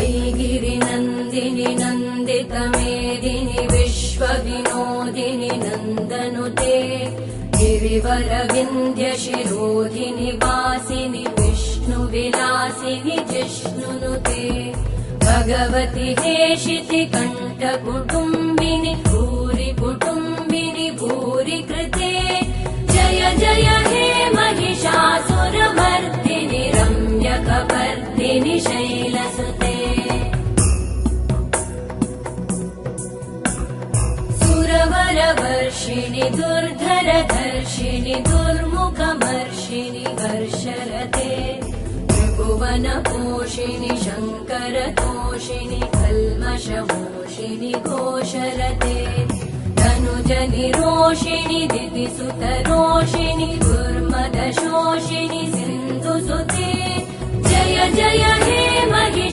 वैगिरिनन्दिनि नन्दितमेदिनि विश्वविनोदिनि नन्दनुते गिरिवरविन्ध्यशिरोधिनि वासिनि विष्णुविलासिनि जिष्णुनुते भगवति हेशिति कण्ठकुटुम्बिनि भूरि कुटुम्बिनि भूरि कृते जय जय हे महिषासुरमर्दिनि रम्यकपर्दिनि शैलसुते सुरवरवर्षिणि दुर्धरधर्षिणि दुर्मुखमर्षिणि हर्षरते त्रिभुवनपोषिणि शङ्करतोषिणि कल्मषमोषिणि घोषरते धनुजनिरोषिणि दितिसुतरोषिणि दुर्मदशोषिणि सिन्धुसुते जय जय हे महिषासुरमर्दिनि